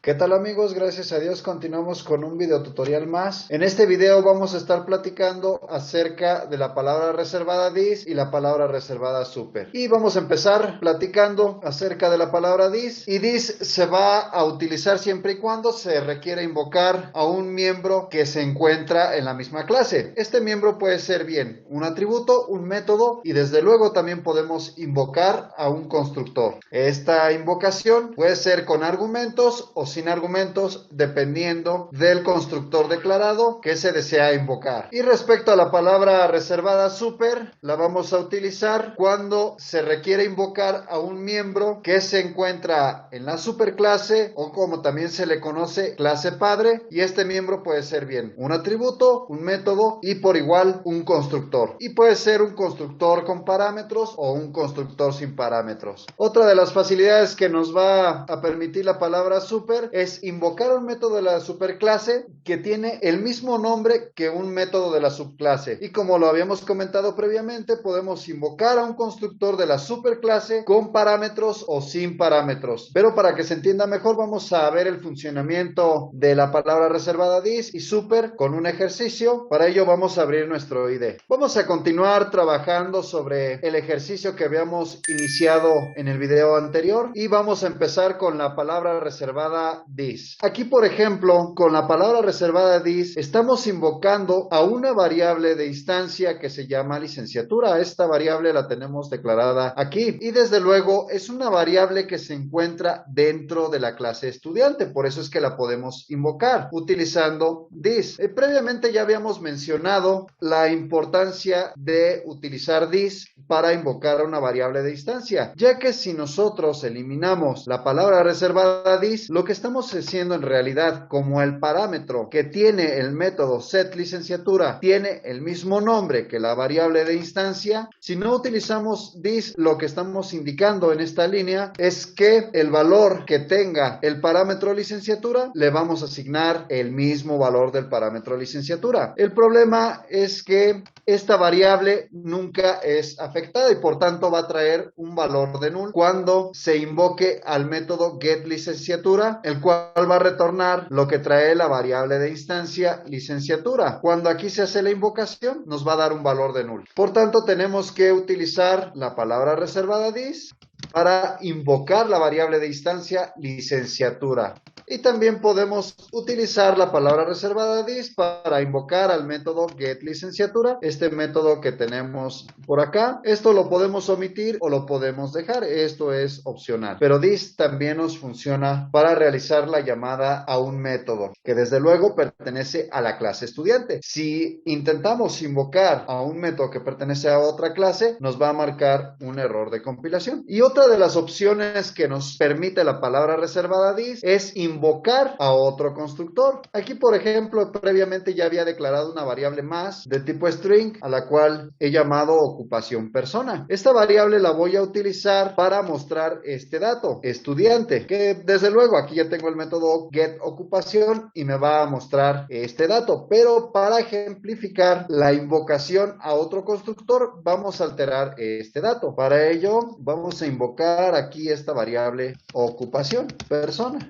¿Qué tal amigos? Gracias a Dios continuamos con un video tutorial más. En este video vamos a estar platicando acerca de la palabra reservada dis y la palabra reservada super. Y vamos a empezar platicando acerca de la palabra dis. Y dis se va a utilizar siempre y cuando se requiera invocar a un miembro que se encuentra en la misma clase. Este miembro puede ser bien un atributo, un método y desde luego también podemos invocar a un constructor. Esta invocación puede ser con argumentos o sin argumentos dependiendo del constructor declarado que se desea invocar. Y respecto a la palabra reservada super, la vamos a utilizar cuando se requiere invocar a un miembro que se encuentra en la superclase o como también se le conoce clase padre, y este miembro puede ser bien un atributo, un método y por igual un constructor. Y puede ser un constructor con parámetros o un constructor sin parámetros. Otra de las facilidades que nos va a permitir la palabra super es invocar un método de la superclase que tiene el mismo nombre que un método de la subclase. Y como lo habíamos comentado previamente, podemos invocar a un constructor de la superclase con parámetros o sin parámetros. Pero para que se entienda mejor, vamos a ver el funcionamiento de la palabra reservada dis y super con un ejercicio. Para ello vamos a abrir nuestro IDE. Vamos a continuar trabajando sobre el ejercicio que habíamos iniciado en el video anterior y vamos a empezar con la palabra reservada dis. Aquí, por ejemplo, con la palabra reservada dis estamos invocando a una variable de instancia que se llama licenciatura. Esta variable la tenemos declarada aquí y desde luego es una variable que se encuentra dentro de la clase estudiante, por eso es que la podemos invocar utilizando dis. Previamente ya habíamos mencionado la importancia de utilizar dis para invocar a una variable de instancia, ya que si nosotros eliminamos la palabra reservada dis, lo que estamos haciendo en realidad, como el parámetro que tiene el método setLicenciatura tiene el mismo nombre que la variable de instancia, si no utilizamos dis, lo que estamos indicando en esta línea es que el valor que tenga el parámetro licenciatura le vamos a asignar el mismo valor del parámetro licenciatura. El problema es que esta variable nunca es afectada y por tanto va a traer un valor de null cuando se invoque al método getLicenciatura, el cual va a retornar lo que trae la variable de instancia licenciatura. Cuando aquí se hace la invocación, nos va a dar un valor de null. Por tanto, tenemos que utilizar la palabra reservada dis para invocar la variable de instancia licenciatura. Y también podemos utilizar la palabra reservada dis para invocar al método getLicenciatura, este método que tenemos por acá. Esto lo podemos omitir o lo podemos dejar, esto es opcional. Pero dis también nos funciona para realizar la llamada a un método que desde luego pertenece a la clase estudiante. Si intentamos invocar a un método que pertenece a otra clase, nos va a marcar un error de compilación. Y otra de las opciones que nos permite la palabra reservada dis es invocar a otro constructor. Aquí, por ejemplo, previamente ya había declarado una variable más de tipo string a la cual he llamado ocupación persona. Esta variable la voy a utilizar para mostrar este dato, estudiante, que desde luego aquí ya tengo el método getOcupación y me va a mostrar este dato, pero para ejemplificar la invocación a otro constructor vamos a alterar este dato. Para ello vamos a invocar aquí esta variable ocupación persona.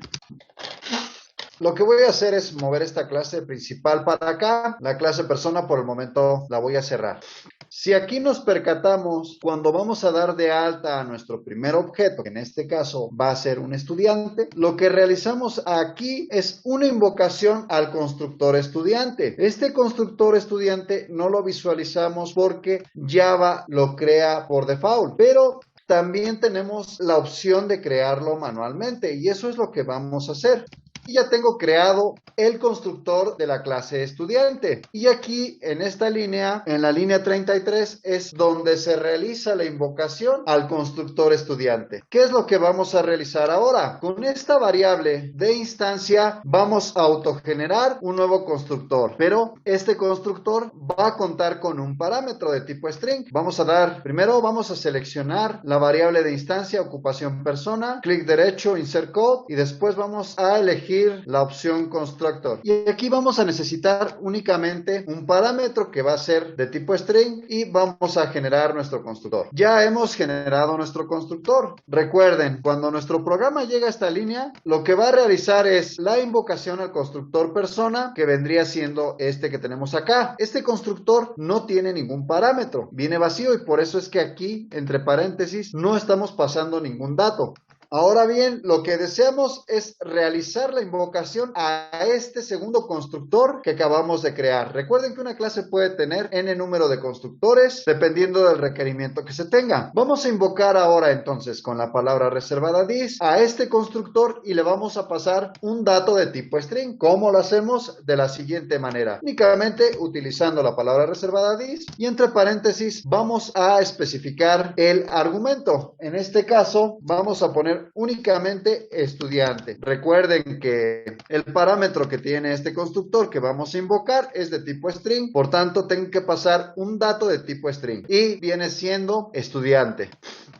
Lo que voy a hacer es mover esta clase principal para acá. La clase persona por el momento la voy a cerrar. Si aquí nos percatamos, cuando vamos a dar de alta a nuestro primer objeto, que en este caso va a ser un estudiante, lo que realizamos aquí es una invocación al constructor estudiante. Este constructor estudiante no lo visualizamos porque Java lo crea por default, pero también tenemos la opción de crearlo manualmente y eso es lo que vamos a hacer. Y ya tengo creado el constructor de la clase estudiante. Y aquí en esta línea, en la línea 33, es donde se realiza la invocación al constructor estudiante. ¿Qué es lo que vamos a realizar ahora? Con esta variable de instancia vamos a autogenerar un nuevo constructor, pero este constructor va a contar con un parámetro de tipo string. Primero vamos a seleccionar la variable de instancia ocupación persona, clic derecho, insert code y después vamos a elegir elegir la opción constructor. Y aquí vamos a necesitar únicamente un parámetro que va a ser de tipo string y vamos a generar nuestro constructor. Ya hemos generado nuestro constructor. Recuerden, cuando nuestro programa llega a esta línea, lo que va a realizar es la invocación al constructor persona, que vendría siendo este que tenemos acá. Este constructor no tiene ningún parámetro, viene vacío, y por eso es que aquí, entre paréntesis, no estamos pasando ningún dato. Ahora bien, lo que deseamos es realizar la invocación a este segundo constructor que acabamos de crear. Recuerden que una clase puede tener n número de constructores dependiendo del requerimiento que se tenga. Vamos a invocar ahora entonces con la palabra reservada this a este constructor y le vamos a pasar un dato de tipo string. ¿Cómo lo hacemos? De la siguiente manera. Únicamente utilizando la palabra reservada this y entre paréntesis vamos a especificar el argumento. En este caso vamos a poner únicamente estudiante. Recuerden que el parámetro que tiene este constructor que vamos a invocar es de tipo string, por tanto tengo que pasar un dato de tipo string y viene siendo estudiante.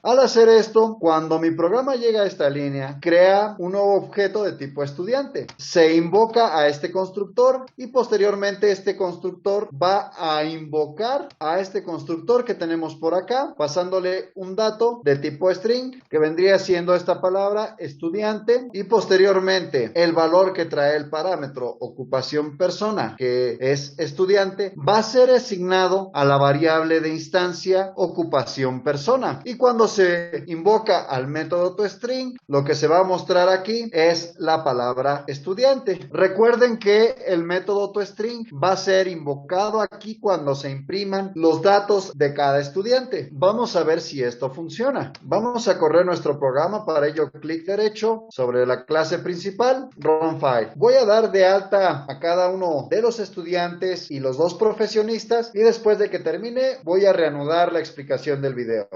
Al hacer esto, cuando mi programa llega a esta línea, crea un nuevo objeto de tipo estudiante. Se invoca a este constructor y posteriormente este constructor va a invocar a este constructor que tenemos por acá, pasándole un dato de tipo string que vendría siendo esta palabra estudiante, y posteriormente el valor que trae el parámetro ocupación persona, que es estudiante, va a ser asignado a la variable de instancia ocupación persona. Y cuando se invoca al método toString, lo que se va a mostrar aquí es la palabra estudiante. Recuerden que el método toString va a ser invocado aquí cuando se impriman los datos de cada estudiante. Vamos a ver si esto funciona. Vamos a correr nuestro programa. Para ello, clic derecho sobre la clase principal, Run File. Voy a dar de alta a cada uno de los estudiantes y los dos profesionistas, y después de que termine voy a reanudar la explicación del video.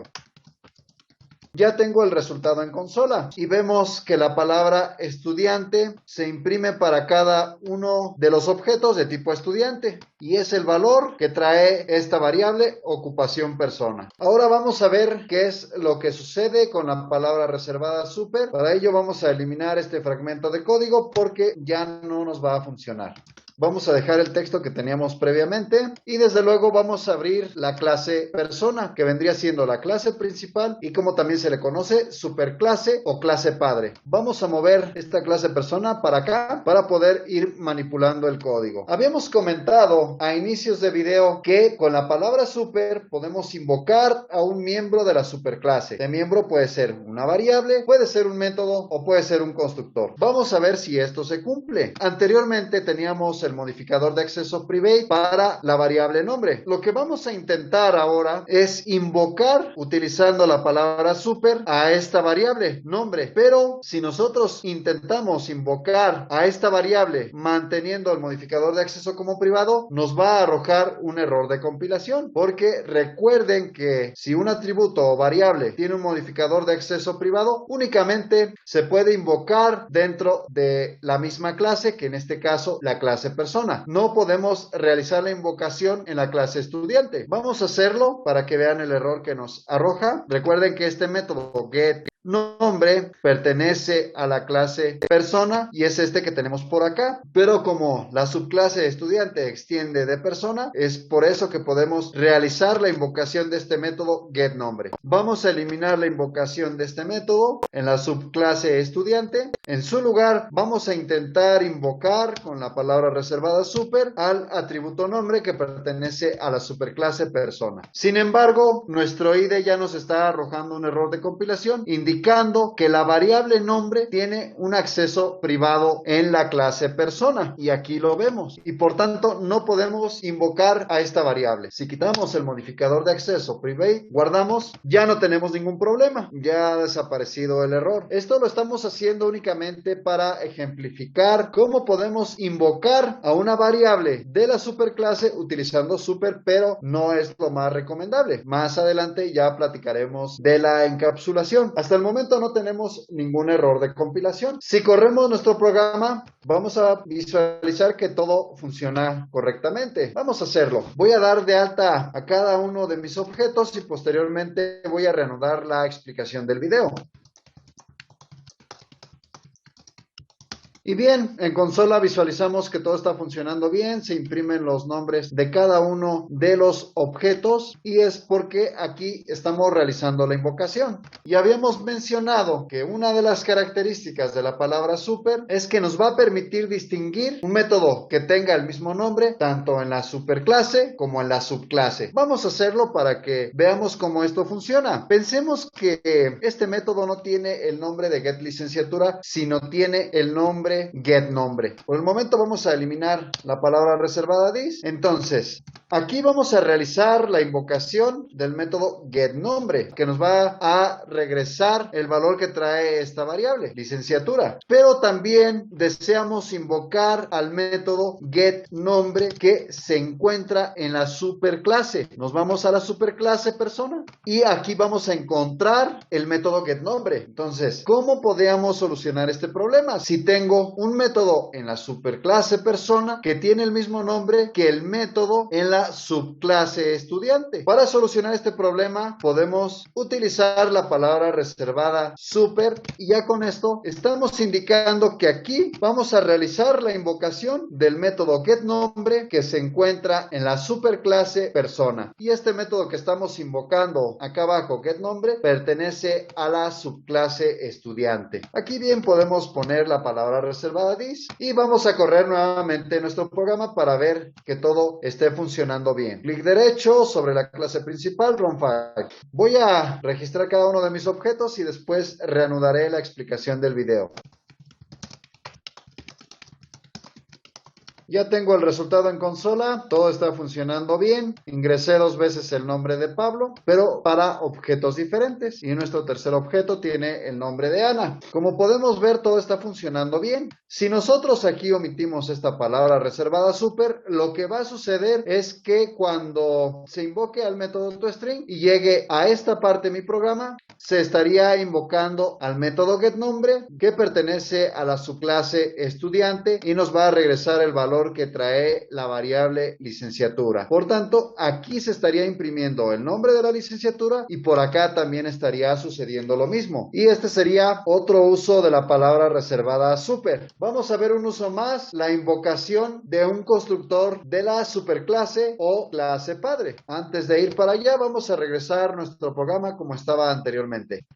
Ya tengo el resultado en consola y vemos que la palabra estudiante se imprime para cada uno de los objetos de tipo estudiante y es el valor que trae esta variable ocupación persona. Ahora vamos a ver qué es lo que sucede con la palabra reservada super. Para ello vamos a eliminar este fragmento de código porque ya no nos va a funcionar. Vamos a dejar el texto que teníamos previamente y desde luego vamos a abrir la clase persona, que vendría siendo la clase principal y como también se le conoce superclase o clase padre. Vamos a mover esta clase persona para acá para poder ir manipulando el código. Habíamos comentado a inicios de video que con la palabra super podemos invocar a un miembro de la superclase. Este miembro puede ser una variable, puede ser un método o puede ser un constructor. Vamos a ver si esto se cumple. Anteriormente teníamos el modificador de acceso private para la variable nombre. Lo que vamos a intentar ahora es invocar utilizando la palabra super a esta variable nombre, pero si nosotros intentamos invocar a esta variable manteniendo el modificador de acceso como privado, nos va a arrojar un error de compilación, porque recuerden que si un atributo o variable tiene un modificador de acceso privado, únicamente se puede invocar dentro de la misma clase, que en este caso la clase persona. No podemos realizar la invocación en la clase estudiante. Vamos a hacerlo para que vean el error que nos arroja. Recuerden que este método get nombre pertenece a la clase persona y es este que tenemos por acá, pero como la subclase estudiante extiende de persona, es por eso que podemos realizar la invocación de este método getNombre. Vamos a eliminar la invocación de este método en la subclase estudiante. En su lugar vamos a intentar invocar con la palabra reservada super al atributo nombre que pertenece a la superclase persona. Sin embargo, nuestro IDE ya nos está arrojando un error de compilación indicando que la variable nombre tiene un acceso privado en la clase persona y aquí lo vemos y por tanto no podemos invocar a esta variable. Si quitamos el modificador de acceso private, guardamos, ya no tenemos ningún problema, ya ha desaparecido el error. Esto lo estamos haciendo únicamente para ejemplificar cómo podemos invocar a una variable de la superclase utilizando super, pero no es lo más recomendable. Más adelante ya platicaremos de la encapsulación. Hasta el momento no tenemos ningún error de compilación. Si corremos nuestro programa, vamos a visualizar que todo funciona correctamente. Vamos a hacerlo. Voy a dar de alta a cada uno de mis objetos y posteriormente voy a reanudar la explicación del video. Y bien, en consola visualizamos que todo está funcionando bien, se imprimen los nombres de cada uno de los objetos y es porque aquí estamos realizando la invocación. Y habíamos mencionado que una de las características de la palabra super es que nos va a permitir distinguir un método que tenga el mismo nombre tanto en la superclase como en la subclase. Vamos a hacerlo para que veamos cómo esto funciona. Pensemos que este método no tiene el nombre de getLicenciatura, sino tiene el nombre getNombre. Por el momento vamos a eliminar la palabra reservada dis. Entonces, aquí vamos a realizar la invocación del método getNombre, que nos va a regresar el valor que trae esta variable, licenciatura. Pero también deseamos invocar al método getNombre que se encuentra en la superclase. Nos vamos a la superclase persona y aquí vamos a encontrar el método getNombre. Entonces, ¿cómo podríamos solucionar este problema? Si tengo un método en la superclase persona que tiene el mismo nombre que el método en la subclase estudiante. Para solucionar este problema podemos utilizar la palabra reservada super y ya con esto estamos indicando que aquí vamos a realizar la invocación del método getNombre que se encuentra en la superclase persona. Y este método que estamos invocando acá abajo, getNombre, pertenece a la subclase estudiante. Aquí bien podemos poner la palabra reservada dis y vamos a correr nuevamente nuestro programa para ver que todo esté funcionando bien. Clic derecho sobre la clase principal, Run File. Voy a registrar cada uno de mis objetos y después reanudaré la explicación del video. Ya tengo el resultado en consola, todo está funcionando bien. Ingresé 2 veces el nombre de Pablo, pero para objetos diferentes. Y nuestro tercer objeto tiene el nombre de Ana. Como podemos ver, todo está funcionando bien. Si nosotros aquí omitimos esta palabra reservada super, lo que va a suceder es que cuando se invoque al método toString y llegue a esta parte de mi programa, se estaría invocando al método getNombre que pertenece a la subclase estudiante y nos va a regresar el valor que trae la variable licenciatura. Por tanto, aquí se estaría imprimiendo el nombre de la licenciatura y por acá también estaría sucediendo lo mismo. Y este sería otro uso de la palabra reservada super. Vamos a ver un uso más, la invocación de un constructor de la superclase o clase padre. Antes de ir para allá, vamos a regresar nuestro programa como estaba anteriormente.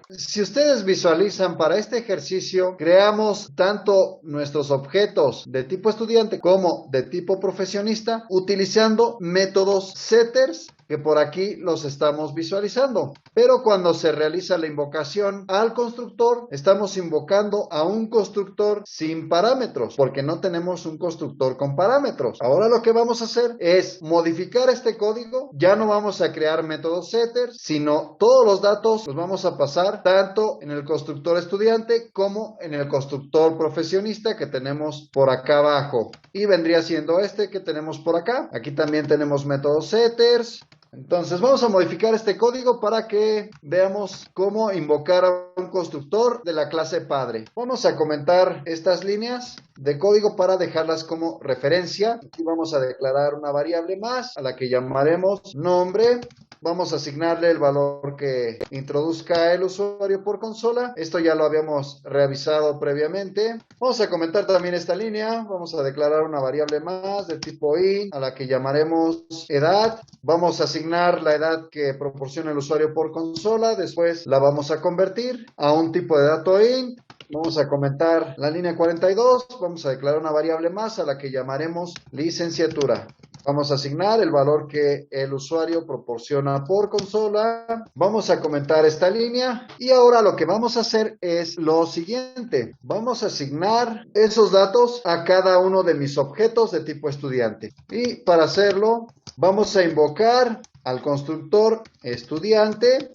Si ustedes visualizan para este ejercicio, creamos tanto nuestros objetos de tipo estudiante como de tipo profesionista utilizando métodos setters que por aquí los estamos visualizando. Pero cuando se realiza la invocación al constructor, estamos invocando a un constructor sin parámetros, porque no tenemos un constructor con parámetros. Ahora lo que vamos a hacer es modificar este código. Ya no vamos a crear métodos setters, sino todos los datos los vamos a pasar tanto en el constructor estudiante como en el constructor profesionista que tenemos por acá abajo. Y vendría siendo este que tenemos por acá. Aquí también tenemos métodos setters. Entonces vamos a modificar este código para que veamos cómo invocar a un constructor de la clase padre. Vamos a comentar estas líneas de código para dejarlas como referencia. Aquí vamos a declarar una variable más a la que llamaremos nombre. Vamos a asignarle el valor que introduzca el usuario por consola. Esto ya lo habíamos revisado previamente. Vamos a comentar también esta línea. Vamos a declarar una variable más de tipo int a la que llamaremos edad. Vamos a asignar la edad que proporciona el usuario por consola. Después la vamos a convertir a un tipo de dato int. Vamos a comentar la línea 42. Vamos a declarar una variable más a la que llamaremos licenciatura. Vamos a asignar el valor que el usuario proporciona por consola. Vamos a comentar esta línea. Y ahora lo que vamos a hacer es lo siguiente. Vamos a asignar esos datos a cada uno de mis objetos de tipo estudiante. Y para hacerlo, vamos a invocar al constructor estudiante.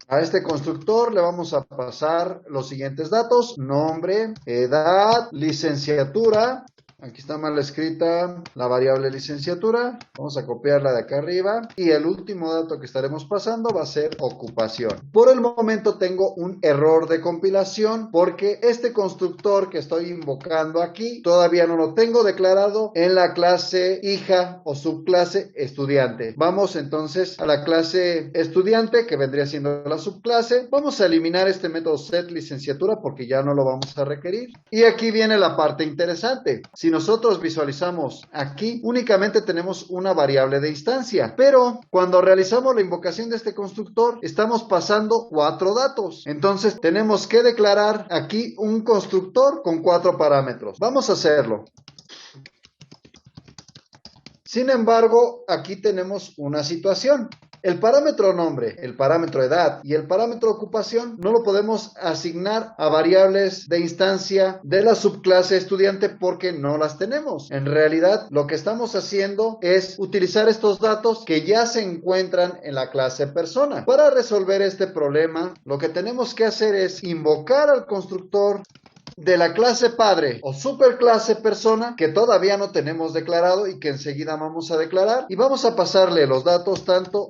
A este constructor le vamos a pasar los siguientes datos: nombre, edad, licenciatura. Aquí está mal escrita la variable licenciatura. Vamos a copiarla de acá arriba. Y el último dato que estaremos pasando va a ser ocupación. Por el momento tengo un error de compilación porque este constructor que estoy invocando aquí todavía no lo tengo declarado en la clase hija o subclase estudiante. Vamos entonces a la clase estudiante, que vendría siendo la subclase. Vamos a eliminar este método setLicenciatura porque ya no lo vamos a requerir. Y aquí viene la parte interesante. Si nosotros visualizamos aquí, únicamente tenemos una variable de instancia, pero cuando realizamos la invocación de este constructor, estamos pasando 4 datos. Entonces tenemos que declarar aquí un constructor con 4 parámetros. Vamos a hacerlo. Sin embargo, aquí tenemos una situación. El parámetro nombre, el parámetro edad y el parámetro ocupación no lo podemos asignar a variables de instancia de la subclase estudiante porque no las tenemos. En realidad, lo que estamos haciendo es utilizar estos datos que ya se encuentran en la clase persona. Para resolver este problema, lo que tenemos que hacer es invocar al constructor de la clase padre o superclase persona que todavía no tenemos declarado y que enseguida vamos a declarar, y vamos a pasarle los datos tanto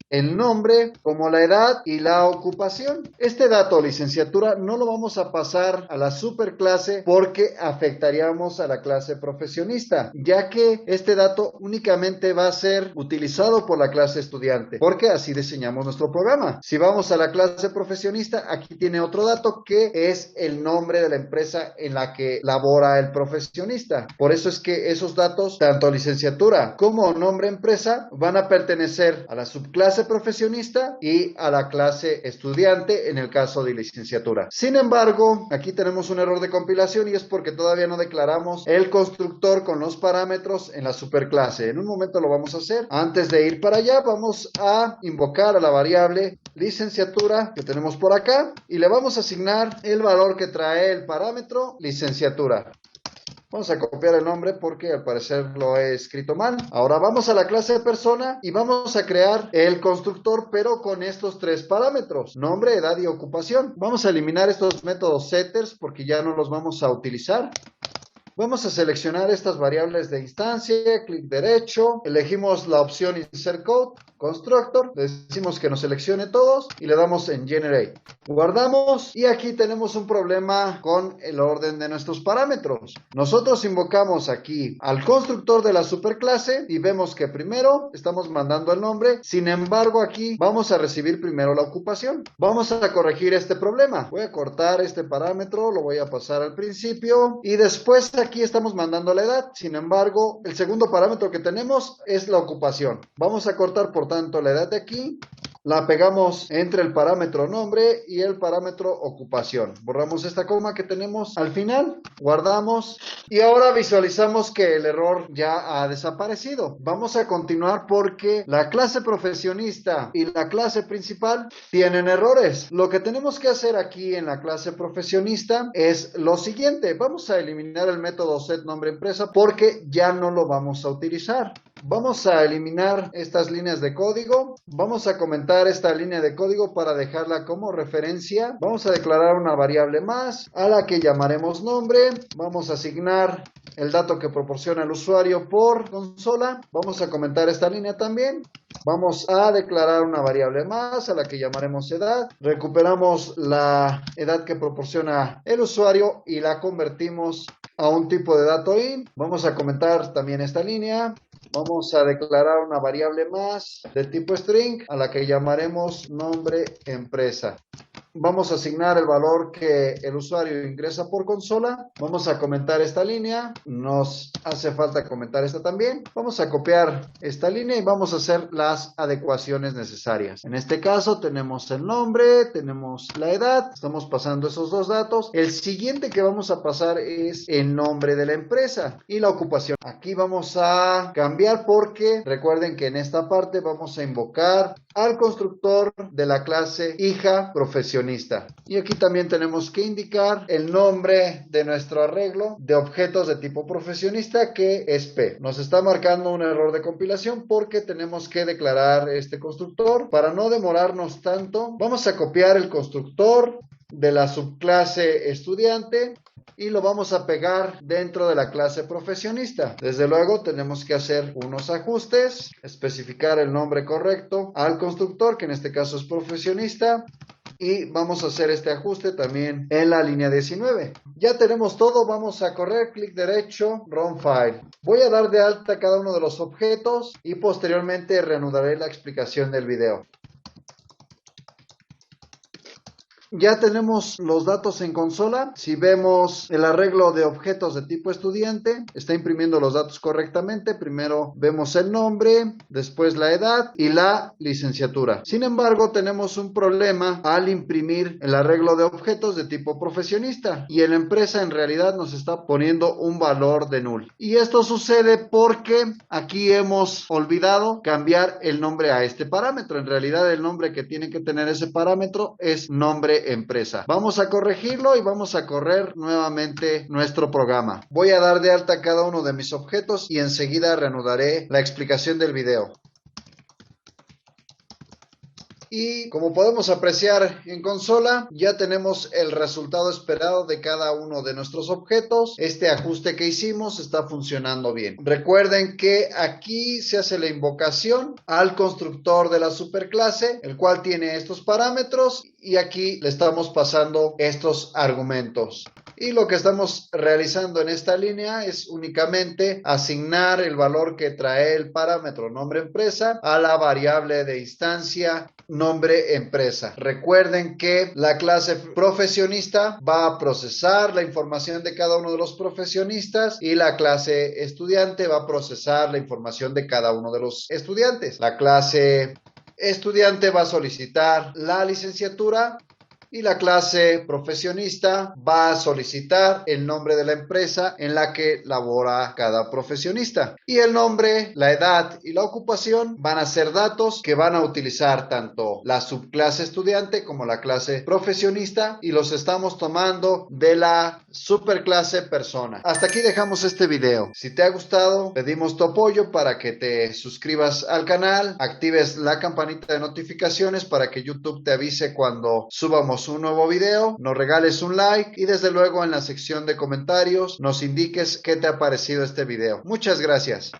el nombre como la edad y la ocupación. Este dato licenciatura no lo vamos a pasar a la superclase porque afectaríamos a la clase profesionista, ya que este dato únicamente va a ser utilizado por la clase estudiante, porque así diseñamos nuestro programa. Si vamos a la clase profesionista, aquí tiene otro dato que es el nombre de la empresa en la que labora el profesionista. Por eso es que esos datos, tanto licenciatura como nombre empresa, van a pertenecer a la subclase profesionista y a la clase estudiante en el caso de licenciatura. Sin embargo, aquí tenemos un error de compilación y es porque todavía no declaramos el constructor con los parámetros en la superclase. En un momento lo vamos a hacer. Antes de ir para allá, vamos a invocar a la variable licenciatura que tenemos por acá y le vamos a asignar el valor que trae el parámetro licenciatura. Vamos a copiar el nombre porque al parecer lo he escrito mal. Ahora vamos a la clase de persona y vamos a crear el constructor, pero con estos 3 parámetros: nombre, edad y ocupación. Vamos a eliminar estos métodos setters porque ya no los vamos a utilizar. Vamos a seleccionar estas variables de instancia, clic derecho, elegimos la opción Insert Code, Constructor, le decimos que nos seleccione todos y le damos en Generate. Guardamos y aquí tenemos un problema con el orden de nuestros parámetros. Nosotros invocamos aquí al constructor de la superclase y vemos que primero estamos mandando el nombre, sin embargo aquí vamos a recibir primero la ocupación. Vamos a corregir este problema. Voy a cortar este parámetro, lo voy a pasar al principio y después aquí estamos mandando la edad. Sin embargo, el segundo parámetro que tenemos es la ocupación. Vamos a cortar por tanto la edad de aquí, la pegamos entre el parámetro nombre y el parámetro ocupación. Borramos esta coma que tenemos al final, guardamos y ahora visualizamos que el error ya ha desaparecido. Vamos a continuar porque la clase profesionista y la clase principal tienen errores. Lo que tenemos que hacer aquí en la clase profesionista es lo siguiente: vamos a eliminar el método setNombreEmpresa porque ya no lo vamos a utilizar. Vamos a eliminar estas líneas de código. Vamos a comentar esta línea de código para dejarla como referencia. Vamos a declarar una variable más a la que llamaremos nombre. Vamos a asignar el dato que proporciona el usuario por consola. Vamos a comentar esta línea también. Vamos a declarar una variable más a la que llamaremos edad. Recuperamos la edad que proporciona el usuario y la convertimos a un tipo de dato int. Vamos a comentar también esta línea. Vamos a declarar una variable más de tipo string a la que llamaremos nombre empresa. Vamos a asignar el valor que el usuario ingresa por consola. Vamos a comentar esta línea. Nos hace falta comentar esta también. Vamos a copiar esta línea y vamos a hacer las adecuaciones necesarias. En este caso tenemos el nombre, tenemos la edad. Estamos pasando esos 2 datos. El siguiente que vamos a pasar es el nombre de la empresa y la ocupación. Aquí vamos a cambiar porque recuerden que en esta parte vamos a invocar al constructor de la clase hija profesionista. Y aquí también tenemos que indicar el nombre de nuestro arreglo de objetos de tipo profesionista, que es P. Nos está marcando un error de compilación porque tenemos que declarar este constructor. Para no demorarnos tanto, vamos a copiar el constructor de la subclase estudiante y lo vamos a pegar dentro de la clase profesionista. Desde luego tenemos que hacer unos ajustes, especificar el nombre correcto al constructor, que en este caso es profesionista, y vamos a hacer este ajuste también en la línea 19. Ya tenemos todo, vamos a correr, clic derecho, Run File. Voy a dar de alta cada uno de los objetos y posteriormente reanudaré la explicación del video. Ya tenemos los datos en consola. Si vemos el arreglo de objetos de tipo estudiante, está imprimiendo los datos correctamente. Primero vemos el nombre, después la edad y la licenciatura. Sin embargo, tenemos un problema al imprimir el arreglo de objetos de tipo profesionista y en la empresa en realidad nos está poniendo un valor de null. Y esto sucede porque aquí hemos olvidado cambiar el nombre a este parámetro. En realidad el nombre que tiene que tener ese parámetro es nombre empresa. Vamos a corregirlo y vamos a correr nuevamente nuestro programa. Voy a dar de alta cada uno de mis objetos y enseguida reanudaré la explicación del video. Y como podemos apreciar en consola, ya tenemos el resultado esperado de cada uno de nuestros objetos. Este ajuste que hicimos está funcionando bien. Recuerden que aquí se hace la invocación al constructor de la superclase, el cual tiene estos parámetros, y aquí le estamos pasando estos argumentos. Y lo que estamos realizando en esta línea es únicamente asignar el valor que trae el parámetro nombre empresa a la variable de instancia nombre empresa. Recuerden que la clase profesionista va a procesar la información de cada uno de los profesionistas y la clase estudiante va a procesar la información de cada uno de los estudiantes. La clase estudiante va a solicitar la licenciatura y la clase profesionista va a solicitar el nombre de la empresa en la que labora cada profesionista. Y el nombre, la edad y la ocupación van a ser datos que van a utilizar tanto la subclase estudiante como la clase profesionista y los estamos tomando de la superclase persona. Hasta aquí dejamos este video. Si te ha gustado, pedimos tu apoyo para que te suscribas al canal, actives la campanita de notificaciones para que YouTube te avise cuando subamos un nuevo video, nos regales un like y desde luego en la sección de comentarios nos indiques qué te ha parecido este video. Muchas gracias.